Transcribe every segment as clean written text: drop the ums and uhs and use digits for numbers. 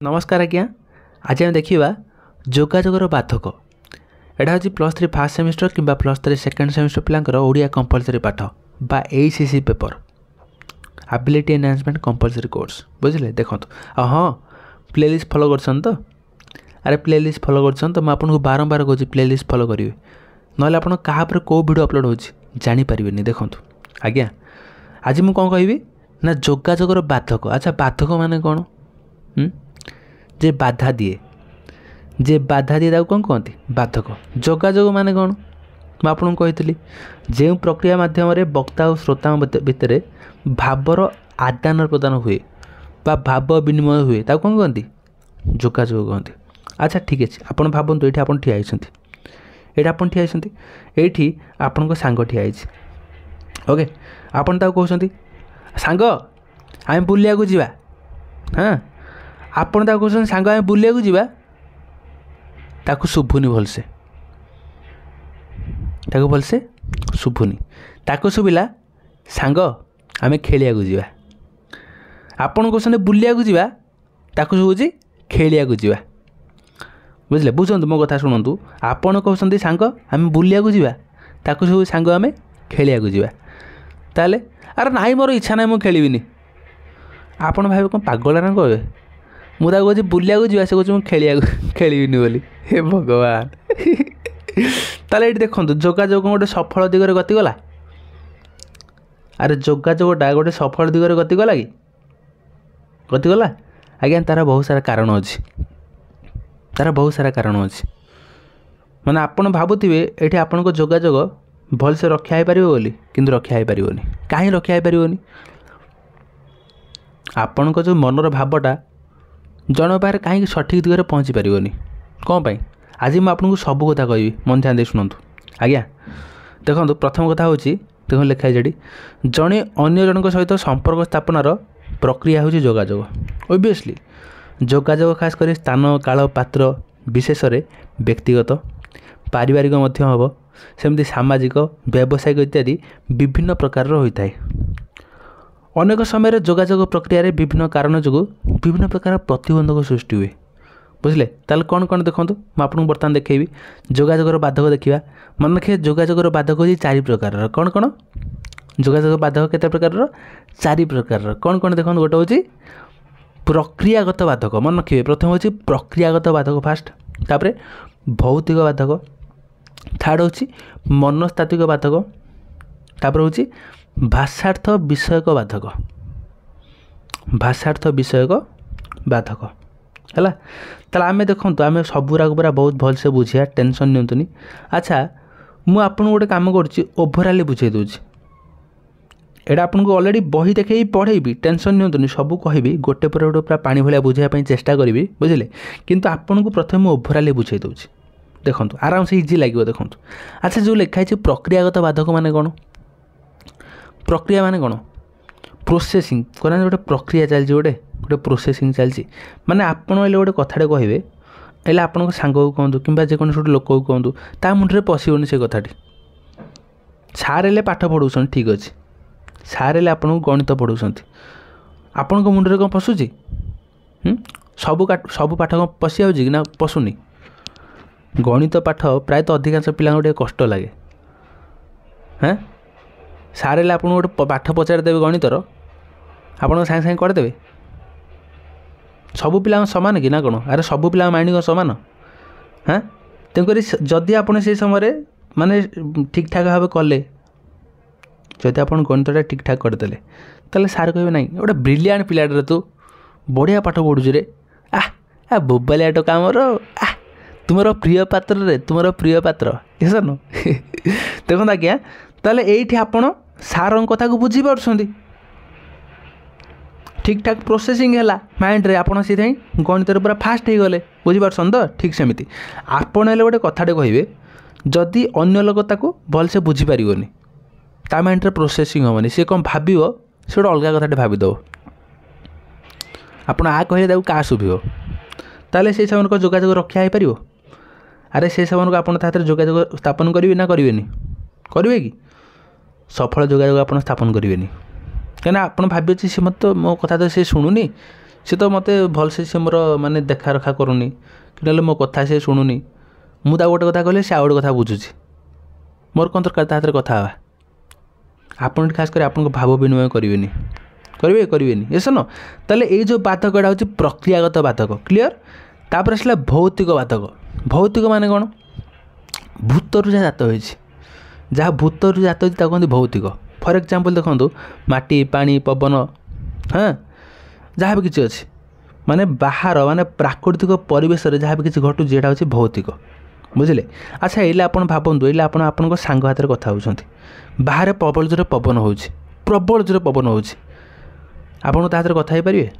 नमस्कार आज्ञा। आज आम देखा जोगाजोगर बाधक। एटा हूँ +3 फास्ट सेमिस्टर कि +3 सेकेंड सेमिस्टर पिलांकर ओडिया कंपलसरी पाठ बा ACC paper ability enhancement compulsory course बुझे। देखो हाँ प्लेलिस्ट फॉलो कर तो अरे प्लेलिस्ट फॉलो कर तो मुझे बारंबार कहूँ प्लेलिस्ट फॉलो करेंगे ना आप क्या कौ वीडियो अपलोड हो जानीपारे। देखो आज्ञा आज मुझे कौन कहि ना जोगाजोगर बाधक। अच्छा बाधक माने कौन? जे बाधा दिए कौन कहती बाधक। जोगाजोग माने कौन मैं आपको कही जो प्रक्रिया माध्यम वक्ता और श्रोता भितर भावर आदान प्रदान हुए बा भाव विनिमय हुए ताको कौन कहती जोगाजोग कहती। अच्छा ठीक अच्छे आप भावतु ये आप ठिया ये आपण सांग ठिया ओके आपन कहते सांग आम बुलिया जा। हाँ आपन कहते सांग आम बुलिया जा ताकू शुभुनी भलसे शुभुनी ताकू शुभिला सांग आम खेलिया जा। आपन कहते बुलिया जा ताकू शुभुची खेलिया जा। बुझे बुझुँ मो कथा शुणु आपन कहते सांग आम बुलिया जा ताकू सब सांग आम खेलिया जा। ताले अरे नाई मोर इच्छा ना मुझे खेलिनी आपड़ भाई कौन पागल ना कहे मुझे कहूँ बुलिया जा से कहूँ खेलिनी बोली हे भगवान। ताले ये देखो जोगाजोग गोटे सफल दिगरे गतिगला। अरे जोगाजोगटा गोटे सफल दिगरे गतिगला कि गतिगला आज्ञा तार बहुत सारा कारण अच्छी माने आपन भावुवे ये आपण को जोगाजोग भल से रक्षा हो पार बोली किंतु रक्षा हो पारनी। कहीं रक्षा हो पारनी आपण को जो मनर भावटा जन पाखे कहीं सठिक दिगरे पहुँची पारनी कौन पाई। आज मैं आपको सब कथा कहि मन ध्यान दे शुणु आज्ञा। देखो प्रथम कथा हूँ देखो लिखाई जी जड़े अन्य जन सहित संपर्क स्थापनार प्रक्रिया हूँ जोगाजोग। ओबियसली जोगाजोग खास कर स्थान काल पात्र विशेष व्यक्तिगत पारिवारिक हम सेमती सामाजिक व्यावसायिक इत्यादि विभिन्न प्रकार होता है। अनेक समय जोगाजोग प्रक्रिया विभिन्न कारण जो विभिन्न प्रकार प्रतिबंधक सृष्टि हुए बुझे। ताल कौन कौन देखो मैं आपको बर्तमान देखी जोगाजोगर बाधक देखा मन रखिए। जोगाजोगर बाधक हो 4 प्रकार कौन कौन जोगाजोग बाधक केते प्रकार 4 प्रकार कौन कौन देखो गोटे हूँ प्रक्रियागत बाधक मन रखिए। प्रथम हूँ प्रक्रियागत बाधक फास्ट तापर भौतिक बाधक थर्ड हूँ मनस्तात्विक बाधक तापर हूँ भाषार्थ विषयक बाधक है। ताला आमे देखो आमे सबूराक पूरा बहुत भलसे बुझिया टेंशन नियंतुनी। अच्छा मु आपन गोटे काम करछि ओभराली बुझाई दूछि एटा आपन को ऑलरेडी बही देखे पढ़ेबी टेंशन नियंतुनी सब कहबी गोटे पर गोटे पूरा पानी भलिया बुझाई पई चेष्टा करिवि बुझिले किंतु आपन को प्रथम ओभराली बुझाई दूछि देखो आराम से इजी लगे। देखो अच्छा जो लिखाई प्रक्रियागत बाधक माने कौन प्रक्रिया माने कौन प्रोसेसिंग कहना गोटे प्रक्रिया चलती गोटे प्रोसेसिंग चलती माने आपन गोटे कथाटे कहे एले आपन सांग को कहतु कि जेकोसी गोटे लोक को कहतु ता मुंडे पशिबनी से कथाटी। सार एले पाठ पढ़ाऊँ ठीक अच्छे सार एले आपन गणित पढ़ाऊँ आपण मुंडे कौन पशुची सब पाठ कौन पशि आउची कि ना पशुनी। गणित पाठ प्रायतः अधिकांश पिला कष्ट लगे। हाँ सारे आप गोटे पाठ पचारिदेवे गणितर आप सागे सागे करदेवे सबू पिला सामान कि ना कौन। अरे सबू पिला माइंड कौन सामान। हाँ तेणुक जदि आपड़ से समय माने ठीक ठाक भाव कले जदि आप गणितटा ठीक ठाक करदे ताले सार कहे ना गोटे ब्रिलियंट पिलाटे तू बढ़िया पाठ पढ़ुଛୁ रे आ बोबालियाट काम तुमर प्रिय पात्र ऐसा न देखो आज्ञा ताले एठी आपण सार कथा को बुझी पारछंती ठीक ठाक प्रोसेसिंग है माइंड रे आपण से गणित पूरा फास्ट हो गले बुझी पारछन तो ठीक सेमती आपण हेले गोटे कथाटे कहिबे जदि अन्य लोक ताको भलसे बुझी पारिबोनी ता माइंड रे प्रोसेसिंग होबनी से कौन भाबिबो से गोटे अलग कथाटे भाबिदेव आपण आ कहले ताको का शुभिबो ताले से समय को जोगाजोग रक्षा हो पारिबो। अरे से समय को आप जोगाजोग स्थापन करेंगे ना करेंगे करेंगे कि सफल जोगाजोग आप स्थापन करेंगे कहीं आप भावे सी मत मो कथा तो सी शुणुनी सी तो मत भलसे सी मोर माने देखा रखा करूनी कि मो कथा से शुणुनी मुझे गोटे कथा कहले से आ गोटे कथा बुझुची मोर कौन दरकार ता कथा हाँ आपन खास कर आपन भाव विनिमय करेंगे ये सुन ताले ये जो बाधक एटा हूँ प्रक्रियागत बाधक क्लीयर तापर आसला भौतिक बाधक भौतिक माने कौन भूतर जहाँ जात हो जहाँ भूतर जात हो कहते भौतिक फॉर एग्जांपल देखो माटी पानी पवन हाँ जहाँ भी किसी अच्छे माने बाहर माने प्राकृतिक परिवेश जहाँ भी किसी घटू जेटा हूँ भौतिक बुझे अच्छा ये आप भावतु ये आप सांग हाथ में कथा होती बाहर प्रबल जोर पवन हो प्रबल जोर पवन हो आपन हाथ में कथा हो पारे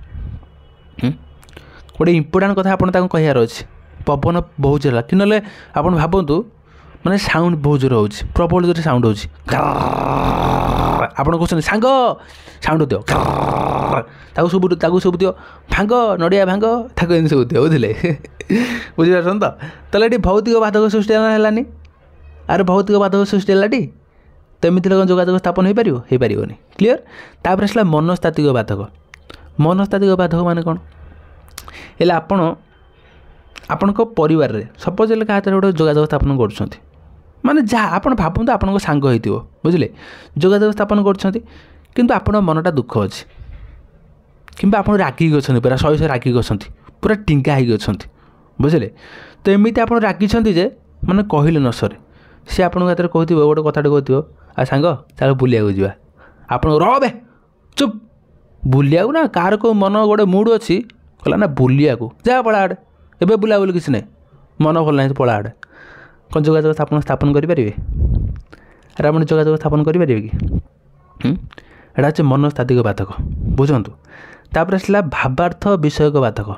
गोटे इम्पोर्टाट कथा आपन कहार अच्छे पवन बहुत जोर कि ना आप भावतु माने साउंड बहुत जोर हो प्रबल जोर साउंड हो आप कहते सांग साउंड दियो सब दियो भांग नड़िया भांग ताको एम सब दियो बुझे बुझीपार तो ये भौतिक बाधक सृष्टि है आर भौतिक बाधक सृष्टि है तो एमती जोगाजोग स्थापन हो पार क्लीयर तापर आसला मनस्तात्विक बाधक माने कौन हेल्ला आपण परिवार रे सपोज क्या गोटे जोगाजोग स्थापन कर माने जहाँ आप भावतु आप सांग हो बुझे जोगाजोग स्थापन कर आपण मनटा दुख अच्छे कि आप रागिक अच्छा पूरा शहे रागिक अच्छा पूरा टिंगा हो बुझे तो एमती आप रागिंट जे मैंने कहले न सर सी आप कहते गोटे कथाटे कहते आ सांग चल बुलिया जा आप रे चुप बुलिया ना कार को मन गोटे मुड अच्छी कहला ना बुलिया जा पड़ा आड़े एवं बुला बोली किसी ना मन भल ना पड़ा आड़े कौन जोगाजोग स्थापन करेंगे अरे आप जोगाजोग स्थापन करेंगे कि एटा हे मनस्तात्विक बाधक बुझंतु तापर आसला भावार्थ विषयक बाधक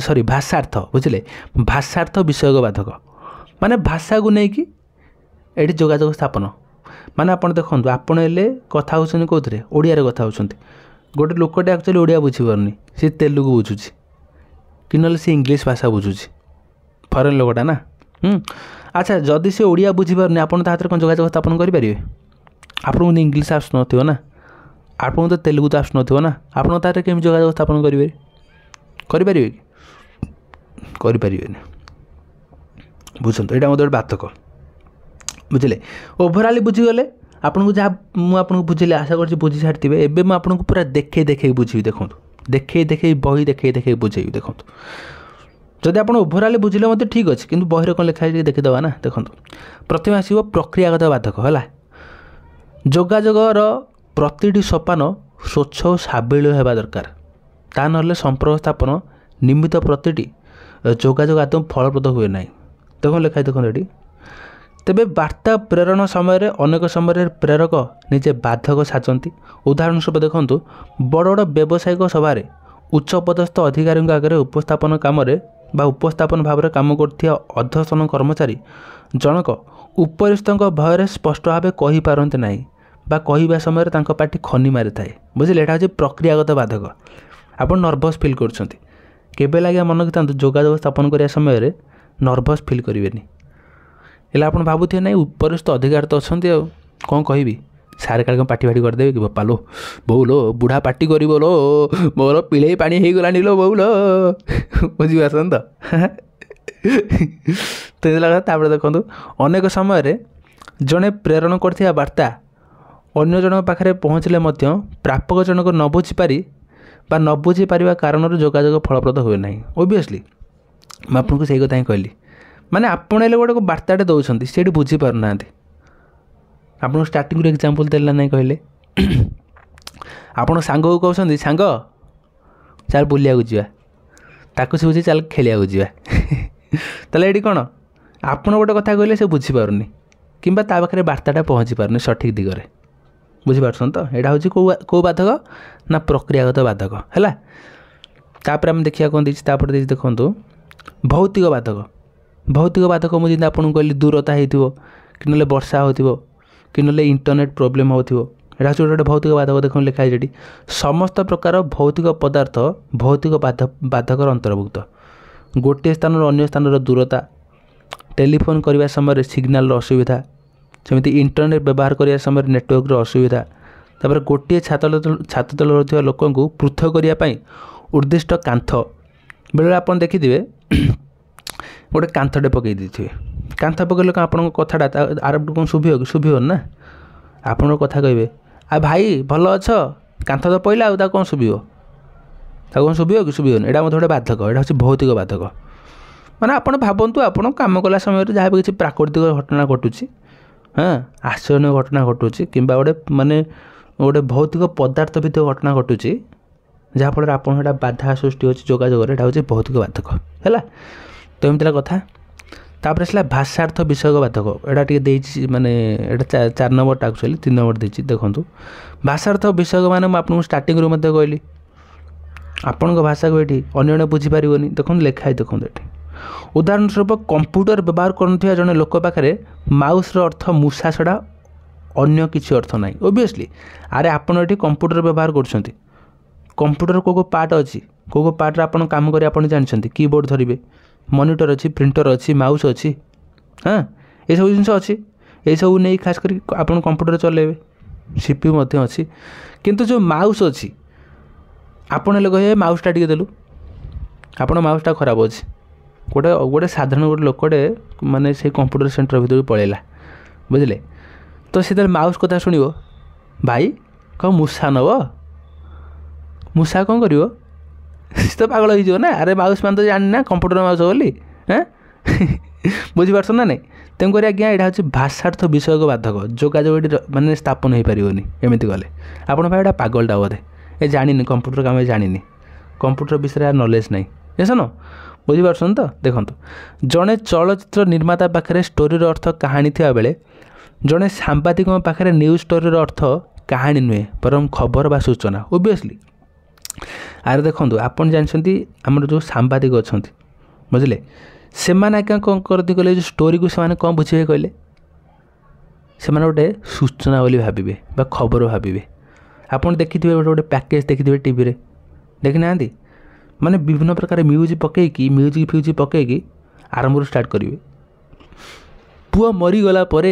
सॉरी भाषार्थ बुझे भाषार्थ विषयक बाधक माने भाषा को लेकिन ये जोगाजोग स्थापन माने आप देखो आपड़ कथा होती कौन ओडिया कथा होती गोटे लोकटे एक्चुअली ओडिया बुझीपारनी सी तेलुगु बुझुची कि ना सी इंग्लीश भाषा बुझुची फरेन लोकटा ना अच्छा जदि सी ओडिया बुझीपारनी आप हाथ में कौन जोगाजोग स्थापन करेंगे आपको इंग्लीश आसुन ना आपको तो तेलुगु तो आसुन ना आप केमी जोगाजोग स्थापन करेंगे करेंगे बुझे यहाँ गोटे बाधक बुझे ओभरअल बुझीगले आपको जहाँ मुझे बुझे आशा कर बुझी सारी थे एवं मुझे पूरा देखे बुझी देखूँ देखे बही देखे बुझेबी देखूँ जदि आप ओभरअल बुझे मत ठीक अच्छे कि बही कौन लिखा है देखीदे ना देखो प्रथम आसो प्रक्रियागत बाधक है जोगाजोगर प्रतिटी सोपान स्वच्छ और साबिल होगा दरकार ता ना संपर्क स्थापन निमित्त प्रतिटी जोगाजोग आदम फलप्रद हुए ना देखो लिखाई देखो ये तेबे वार्ता प्रेरण समय अनेक समय प्रेरक निजे बाधक साजती उदाहरण स्वरूप देखु बड़ बड़ व्यावसायिक सभार उच्चपदस्थ अधिकारी आगे उपस्थापन कम उपस्थापन भाव में कम कर अध्यक्षन कर्मचारी जनक उपरिस्थ भय स्पष्ट भाव कहीपारती ना बा कहवा समय पार्टी खनी मारी थाए बुझे यहाँ हूँ प्रक्रियागत बाधक आप नर्भस फिल कर लगे मन कि जोगाजोग स्थापन करने समय नर्भस फिल करेंगे हेल्ला आप भावुए ना उपरिस्थ अधिकार तो अच्छा कौन कहि सारे काल पार्टी फाटी करदे कि बापा लो बो लो बुढ़ा पार्टी कर लो मोर पिले पानी हो गलानी लो बो लो बुझीपार तो देखो अनेक समय जड़े प्रेरण कर वार्ता अन्य जन पाखे पहुँचले प्रापक जनक न बुझीपारी बा न बुझीपार कारण जोगाजोग फलप्रद हुए ना ओबियसली मैं आपको सही कथा ही कहली माने आपण गोटे वार्ताटे दौरान से बुझीपार ना आप स्टार्टिंग एग्जांपल देला ना कहले आपण सांग को कहते सांग चल बुलिया जा ताकू से बुझे चल खेलिया जा ताले ये कौन आप गोटे कथा कहले से बुझीपारनी कि पाखे वार्ताटा पहुँची पारनी सठिक दिगरे बुझीपार तो यहाँ हूँ कौ बाधक ना प्रक्रियागत बाधक है तापर आम देखिए कौन देती देखो भौतिक बाधक मुझे आपको कहली दूरता हो कि ना वर्षा हो कि ना इंटरनेट प्रोब्लेम हो यहाँ हूँ गोटे भौतिक बाधक देख लिखाई ये समस्त प्रकार भौतिक पदार्थ भौतिक बाधकर अंतर्भुक्त गोटे स्थान अन्य स्थान दूरता टेलीफोन करने समय सिग्नाल असुविधा सेमती इंटरनेट व्यवहार करने समय नेटवर्क असुविधा तापर गोटे छात तल लोक पृथक करने ଉଦ୍ଦିଷ୍ଟ କାନ୍ଥ ବେଳେବେଳେ ଆପଣ ଦେଖିଥିବେ ଗୋଟେ କାନ୍ଥଟେ ପକାଇ ଦେଇଥିବେ। କାନ୍ଥ ପକାଇଲେ କ'ଣ ଆପଣଙ୍କ କଥାଟା ଆରପଟୁ କ'ଣ ଶୁଭିବ କି? ଶୁଭିବନି ନା। ଆପଣଙ୍କ କଥା କହିବେ ଆଉ ଭାଇ ଭଲ ଅଛ, କାନ୍ଥ ତ ପଇଲା ଆଉ ତାକୁ କ'ଣ ଶୁଭିବ? ତାକୁ କ'ଣ ଶୁଭିବ କି? ଶୁଭିବନି। ଏଇଟା ମଧ୍ୟ ଗୋଟେ ବାଧକ, ଏଇଟା ହେଉଛି ଭୌତିକ ବାଧକ। ମାନେ ଆପଣ ଭାବନ୍ତୁ ଆପଣ କାମ କଲା ସମୟରେ ଯାହା ବି କିଛି ପ୍ରାକୃତିକ ଘଟଣା ଘଟୁଛି, ଆଶ୍ଚର୍ଯ୍ୟ ଘଟଣା ଘଟୁଛି କିମ୍ବା ଗୋଟେ ଭୌତିକ ପଦାର୍ଥ ଭିତ୍ତିକ ଘଟଣା ଘଟୁଛି, ଯାହାଫଳରେ ଆପଣଙ୍କ ଏଇଟା ବାଧା ସୃଷ୍ଟି ହେଉଛି ଯୋଗାଯୋଗରେ, ଏଇଟା ହେଉଛି ଭୌତିକ ବାଧକ ହେଲା। ତ ଏମିତି ହେଲା କଥା। ତାପରେ ଆସିଲା ଭାଷାର୍ଥ ବିଷୟକ ବାଧକ। ଏଇଟା ଟିକେ ଦେଇଛି, ମାନେ ଏଇଟା 4 ନମ୍ବରଟା ଆକ୍ଚୁଆଲି 3 ନମ୍ବର ଦେଇଛି। ଦେଖନ୍ତୁ ଭାଷାର୍ଥ ବିଷୟକ ମାନେ ମୁଁ ଆପଣଙ୍କୁ ଷ୍ଟାର୍ଟିଂରୁ ମଧ୍ୟ କହିଲି ଆପଣଙ୍କ ଭାଷାକୁ ଏଠି ଅନ୍ୟ ଜଣେ ବୁଝିପାରିବନି। ଦେଖନ୍ତୁ ଲେଖା ହେଇ ଦେଖନ୍ତୁ ଏଠି ଉଦାହରଣ ସ୍ୱରୂପ କମ୍ପ୍ୟୁଟର ବ୍ୟବହାର କରୁଥିବା ଜଣେ ଲୋକ ପାଖରେ ମାଉସ୍ର ଅର୍ଥ ମୂଷା ଛଡ଼ା ଅନ୍ୟ କିଛି ଅର୍ଥ ନାହିଁ। ଓବିୟସ୍ଲି ଆରେ ଆପଣ ଏଠି କମ୍ପ୍ୟୁଟର ବ୍ୟବହାର କରୁଛନ୍ତି, କମ୍ପ୍ୟୁଟର କେଉଁ ପାର୍ଟ ଅଛି, କେଉଁ ପାର୍ଟରେ ଆପଣ କାମ କରି ଆପଣ ଜାଣିଛନ୍ତି? କିବୋର୍ଡ଼ ଧରିବେ, ମନିଟର ଅଛି, ପ୍ରିଣ୍ଟର ଅଛି, ମାଉସ୍ ଅଛି, ଏସବୁ ଜିନିଷ ଅଛି। ଏସବୁ ନେଇ ଖାସ୍ କରି ଆପଣ କମ୍ପ୍ୟୁଟର ଚଲାଇବେ। CPU ମଧ୍ୟ ଅଛି, କିନ୍ତୁ ଯେଉଁ ମାଉସ୍ ଅଛି ଆପଣ ହେଲେ କହିବେ ମାଉସ୍ଟା ଟିକେ ଦେଲୁ, ଆପଣ ମାଉସ୍ଟା ଖରାପ ଅଛି। ଗୋଟେ ସାଧାରଣ ଗୋଟେ ଲୋକଟେ ମାନେ ସେଇ କମ୍ପ୍ୟୁଟର ସେଣ୍ଟର ଭିତରକୁ ପଳେଇଲା, ବୁଝିଲେ? ତ ସେତେବେଳେ ମାଉସ୍ କଥା ଶୁଣିବ, ଭାଇ କ'ଣ ମୂଷା ନେବ? ମୂଷା କ'ଣ କରିବ? ସେ ତ ପାଗଳ ହେଇଯିବ ନା। ଆରେ ମାଉସ୍ ମାନେ ତ ଜାଣିନି ନା କମ୍ପ୍ୟୁଟର ମାଉସ୍ ବୋଲି, ବୁଝିପାରୁଛ ନା ନାଇଁ? ତେଣୁକରି ଆଜ୍ଞା ଏଇଟା ହେଉଛି ଭାଷାର୍ଥ ବିଷୟକ ବାଧକ। ଯୋଗାଯୋଗ ଏଠି ମାନେ ସ୍ଥାପନ ହୋଇପାରିବନି ଏମିତି ଗଲେ। ଆପଣ ଭାଇ ଏଇଟା ପାଗଳଟା ବୋଧେ, ଜାଣିନି କମ୍ପ୍ୟୁଟର କାମ, ଜାଣିନି କମ୍ପ୍ୟୁଟର ବିଷୟରେ ନଲେଜ୍ ନାହିଁ, ଶୁଣ ବୁଝିପାରୁଛନ୍ତି ତ? ଦେଖନ୍ତୁ ଜଣେ ଚଳଚ୍ଚିତ୍ର ନିର୍ମାତା ପାଖରେ ଷ୍ଟୋରିର ଅର୍ଥ କାହାଣୀ ଥିବାବେଳେ ଜଣେ ସାମ୍ବାଦିକଙ୍କ ପାଖରେ ନ୍ୟୁଜ୍ ଷ୍ଟୋରିର ଅର୍ଥ କାହାଣୀ ନୁହେଁ ବରଂ ଖବର ବା ସୂଚନା। ଓବିୟସ୍ଲି ଆରେ ଦେଖନ୍ତୁ ଆପଣ ଜାଣିଛନ୍ତି ଆମର ଯେଉଁ ସାମ୍ବାଦିକ ଅଛନ୍ତି, ବୁଝିଲେ, ସେମାନେ ଆଜ୍ଞା କ'ଣ କରନ୍ତି କହିଲେ? ଯେଉଁ ଷ୍ଟୋରିକୁ ସେମାନେ କ'ଣ ବୁଝିବେ କହିଲେ? ସେମାନେ ଗୋଟେ ସୂଚନା ବୋଲି ଭାବିବେ ବା ଖବର ଭାବିବେ। ଆପଣ ଦେଖିଥିବେ ଗୋଟେ ପ୍ୟାକେଜ୍ ଦେଖିଥିବେ ଟିଭିରେ, ଦେଖିନାହାନ୍ତି? ମାନେ ବିଭିନ୍ନ ପ୍ରକାର ମ୍ୟୁଜିକ୍ ପକେଇକି ଆରମ୍ଭରୁ ଷ୍ଟାର୍ଟ କରିବେ। ପୁଅ ମରିଗଲା ପରେ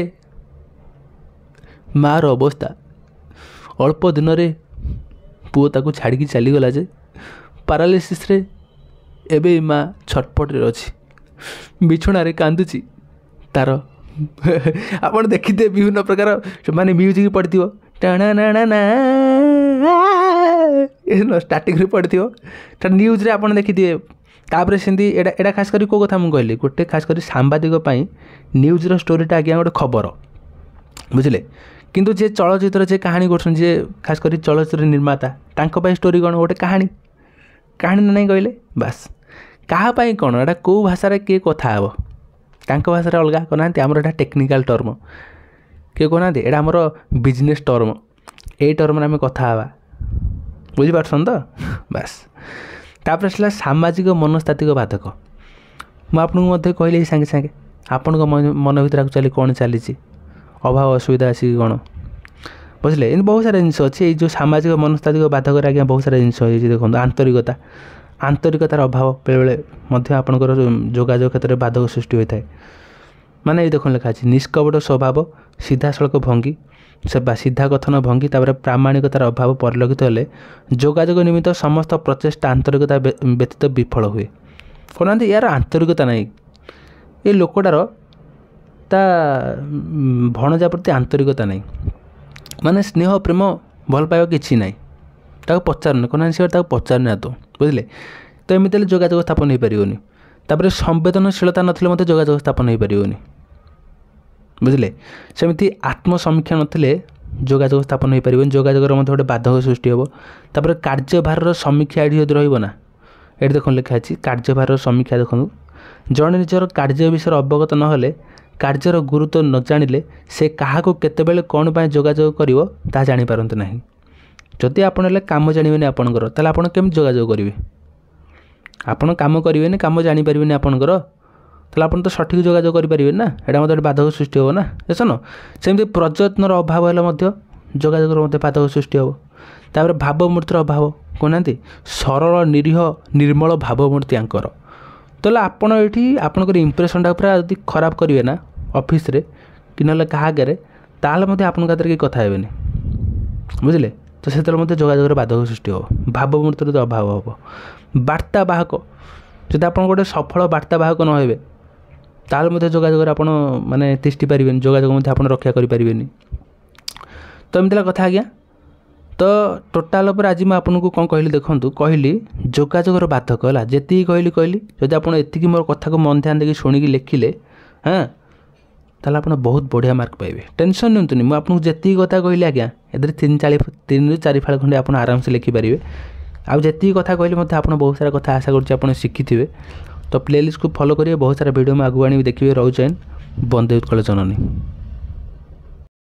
ମାଆର ଅବସ୍ଥା, ଅଳ୍ପ ଦିନରେ ପୁଅ ତାକୁ ଛାଡ଼ିକି ଚାଲିଗଲା ଯେ ପାରାଲିସିସ୍ରେ ଏବେ ମା ଛଟପଟରେ ଅଛି, ବିଛଣାରେ କାନ୍ଦୁଛି ତାର। ଆପଣ ଦେଖିଥିବେ ବିଭିନ୍ନ ପ୍ରକାର ମାନେ ମ୍ୟୁଜିକ୍ ପଡ଼ିଥିବ, ଷ୍ଟାର୍ଟିଂରୁ ପଡ଼ିଥିବ, ନ୍ୟୁଜ୍ରେ ଆପଣ ଦେଖିଥିବେ। ତାପରେ ସେମିତି ଏଇଟା ଖାସ୍ କରି କେଉଁ କଥା ମୁଁ କହିଲି, ଗୋଟେ ଖାସ୍ କରି ସାମ୍ବାଦିକ ପାଇଁ ନ୍ୟୁଜ୍ର ଷ୍ଟୋରିଟା ଆଜ୍ଞା ଗୋଟେ ଖବର, ବୁଝିଲେ? କିନ୍ତୁ ଯିଏ ଚଳଚ୍ଚିତ୍ର ଯିଏ କାହାଣୀ କରୁଛନ୍ତି, ଯିଏ ଖାସ୍ କରି ଚଳଚ୍ଚିତ୍ର ନିର୍ମାତା, ତାଙ୍କ ପାଇଁ ଷ୍ଟୋରି କ'ଣ? ଗୋଟେ କାହାଣୀ ନା ନାହିଁ କହିଲେ? ବାସ୍। କାହା ପାଇଁ କ'ଣ? ଏଇଟା କେଉଁ ଭାଷାରେ କିଏ କଥା ହେବ? ତାଙ୍କ ଭାଷାରେ ଅଲଗା କହୁନାହାନ୍ତି, ଆମର ଏଇଟା ଟେକ୍ନିକାଲ୍ ଟର୍ମ, କିଏ କହୁନାହାନ୍ତି ଏଇଟା ଆମର ବିଜନେସ୍ ଟର୍ମ, ଏଇ ଟର୍ମରେ ଆମେ କଥା ହେବା, ବୁଝିପାରୁଛନ୍ତି ତ? ବାସ୍। ତାପରେ ଆସିଲା ସାମାଜିକ ମନସ୍ତାତ୍ତ୍ୱିକ ବାଧକ। ମୁଁ ଆପଣଙ୍କୁ ମଧ୍ୟ କହିଲି ଏଇ ସାଙ୍ଗେ ସାଙ୍ଗେ, ଆପଣଙ୍କ ମନ ଭିତରେ ଆକ୍ଚୁଆଲି କ'ଣ ଚାଲିଛି, ଅଭାବ ଅସୁବିଧା ଅଛି କି କ'ଣ, ବୁଝିଲେ? ଏମିତି ବହୁତ ସାରା ଜିନିଷ ଅଛି। ଏଇ ଯେଉଁ ସାମାଜିକ ମନସ୍ତାତ୍ତ୍ୱିକ ବାଧକରେ ଆଜ୍ଞା ବହୁତ ସାରା ଜିନିଷ ହେଇଛି। ଦେଖନ୍ତୁ ଆନ୍ତରିକତାର ଅଭାବ ବେଳେବେଳେ ମଧ୍ୟ ଆପଣଙ୍କର ଯୋଗାଯୋଗ କ୍ଷେତ୍ରରେ ବାଧକ ସୃଷ୍ଟି ହୋଇଥାଏ। ମାନେ ଏଇ ଦେଖନ୍ତୁ ଲେଖା ଅଛି ନିଷ୍କପଟ ସ୍ୱଭାବ, ସିଧାସଳଖ ଭଙ୍ଗୀ, ସିଧା କଥନ ଭଙ୍ଗୀ, ତାପରେ ପ୍ରାମାଣିକତାର ଅଭାବ ପରିଲକ୍ଷିତ ହେଲେ ଯୋଗାଯୋଗ ନିମିତ୍ତ ସମସ୍ତ ପ୍ରଚେଷ୍ଟା ଆନ୍ତରିକତା ବ୍ୟତୀତ ବିଫଳ ହୁଏ। କହୁନାହାନ୍ତି ୟାର ଆନ୍ତରିକତା ନାହିଁ, ଏ ଲୋକଟାର ତା ଭଣଜା ପ୍ରତି ଆନ୍ତରିକତା ନାହିଁ, ମାନେ ସ୍ନେହ ପ୍ରେମ ଭଲ ପାଇବା କିଛି ନାହିଁ, ତାକୁ ପଚାରୁନି, କହୁନାହାନ୍ତି ସେ ତାକୁ ପଚାରୁନି ଆଦୌ, ବୁଝିଲେ? ତ ଏମିତି ହେଲେ ଯୋଗାଯୋଗ ସ୍ଥାପନ ହୋଇପାରିବନି। ତାପରେ ସମ୍ବେଦନଶୀଳତା ନଥିଲେ ମଧ୍ୟ ଯୋଗାଯୋଗ ସ୍ଥାପନ ହୋଇପାରିବନି, ବୁଝିଲେ? ସେମିତି ଆତ୍ମସମୀକ୍ଷା ନଥିଲେ ଯୋଗାଯୋଗ ସ୍ଥାପନ ହୋଇପାରିବନି, ଯୋଗାଯୋଗର ମଧ୍ୟ ଗୋଟେ ବାଧକ ସୃଷ୍ଟି ହେବ। ତାପରେ କାର୍ଯ୍ୟଭାରର ସମୀକ୍ଷା ଏଠି ଯଦି ରହିବ ନା, ଏଠି ଦେଖନ୍ତୁ ଲେଖା ଅଛି କାର୍ଯ୍ୟଭାରର ସମୀକ୍ଷା। ଦେଖନ୍ତୁ ଜଣେ ନିଜର କାର୍ଯ୍ୟ ବିଷୟରେ ଅବଗତ ନହେଲେ, କାର୍ଯ୍ୟର ଗୁରୁତ୍ୱ ନ ଜାଣିଲେ ସେ କାହାକୁ କେତେବେଳେ କ'ଣ ପାଇଁ ଯୋଗାଯୋଗ କରିବ ତାହା ଜାଣିପାରନ୍ତି ନାହିଁ। ଯଦି ଆପଣ ହେଲେ କାମ ଜାଣିବେନି ଆପଣଙ୍କର, ତାହେଲେ ଆପଣ କେମିତି ଯୋଗାଯୋଗ କରିବେ? ଆପଣ କାମ କରିବେନି, କାମ ଜାଣିପାରିବେନି ଆପଣଙ୍କର, ତାହେଲେ ଆପଣ ତ ସଠିକ୍ ଯୋଗାଯୋଗ କରିପାରିବେନି ନା, ଏଇଟା ମଧ୍ୟ ଗୋଟେ ବାଧକ ସୃଷ୍ଟି ହେବ ନା, ଦେଖୁନ? ସେମିତି ପ୍ରଯତ୍ନର ଅଭାବ ହେଲେ ମଧ୍ୟ ଯୋଗାଯୋଗର ମଧ୍ୟ ବାଧକ ସୃଷ୍ଟି ହେବ। ତାପରେ ଭାବମୂର୍ତ୍ତିର ଅଭାବ, କହୁନାହାନ୍ତି ସରଳ ନିରୀହ ନିର୍ମଳ ଭାବମୂର୍ତ୍ତି ଆଙ୍କର, ତାହେଲେ ଆପଣ ଏଇଠି ଆପଣଙ୍କର ଇମ୍ପ୍ରେସନ୍ଟା ପୁରା ଯଦି ଖରାପ କରିବେ ନା ଅଫିସ୍ରେ କି ନହେଲେ କାହା ଆଗରେ, ତାହେଲେ ମଧ୍ୟ ଆପଣଙ୍କ ହାତରେ କେହି କଥା ହେବେନି, ବୁଝିଲେ? ତ ସେତେବେଳେ ମଧ୍ୟ ଯୋଗାଯୋଗରେ ବାଧକ ସୃଷ୍ଟି ହେବ, ଭାବମୂର୍ତ୍ତିର ଅଭାବ ହେବ। ବାର୍ତ୍ତାବାହକ, ଯଦି ଆପଣ ଗୋଟେ ସଫଳ ବାର୍ତ୍ତାବାହକ ନ ହେବେ ତାହେଲେ ମଧ୍ୟ ଯୋଗାଯୋଗରେ ଆପଣ ମାନେ ତିଷ୍ଠି ପାରିବେନି, ଯୋଗାଯୋଗ ମଧ୍ୟ ଆପଣ ରକ୍ଷା କରିପାରିବେନି। ତ ଏମିତି ହେଲା କଥା ଆଜ୍ଞା। ତ ଟୋଟାଲ୍ ଉପରେ ଆଜି ମୁଁ ଆପଣଙ୍କୁ କ'ଣ କହିଲି ଦେଖନ୍ତୁ, କହିଲି ଯୋଗାଯୋଗର ବାଧକ ହେଲା, ଯେତିକି କହିଲି ଯଦି ଆପଣ ଏତିକି ମୋର କଥାକୁ ମନ ଧ୍ୟାନ ଦେଇକି ଶୁଣିକି ଲେଖିଲେ ତାହେଲେ ଆପଣ ବହୁତ ବଢ଼ିଆ ମାର୍କ ପାଇବେ। ଟେନସନ୍ ନିଅନ୍ତୁନି, ମୁଁ ଆପଣଙ୍କୁ ଯେତିକି କଥା କହିଲି ଆଜ୍ଞା ଏଥିରେ 3ରୁ 4 ଫାଳ ଖଣ୍ଡେ ଆପଣ ଆରାମସେ ଲେଖିପାରିବେ। ଆଉ ଯେତିକି କଥା କହିଲି ମଧ୍ୟ ଆପଣ ବହୁତ ସାରା କଥା ଆଶା କରୁଛି ଆପଣ ଶିଖିଥିବେ। ତ ପ୍ଲେଲିଷ୍ଟକୁ ଫଲୋ କରିବେ, ବହୁତ ସାରା ଭିଡ଼ିଓ ମୁଁ ଆଗକୁ ଆଣିବି, ଦେଖିବେ। ରହୁଛି, ବନ୍ଦେ ଉତ୍କଳ ଜନନୀ।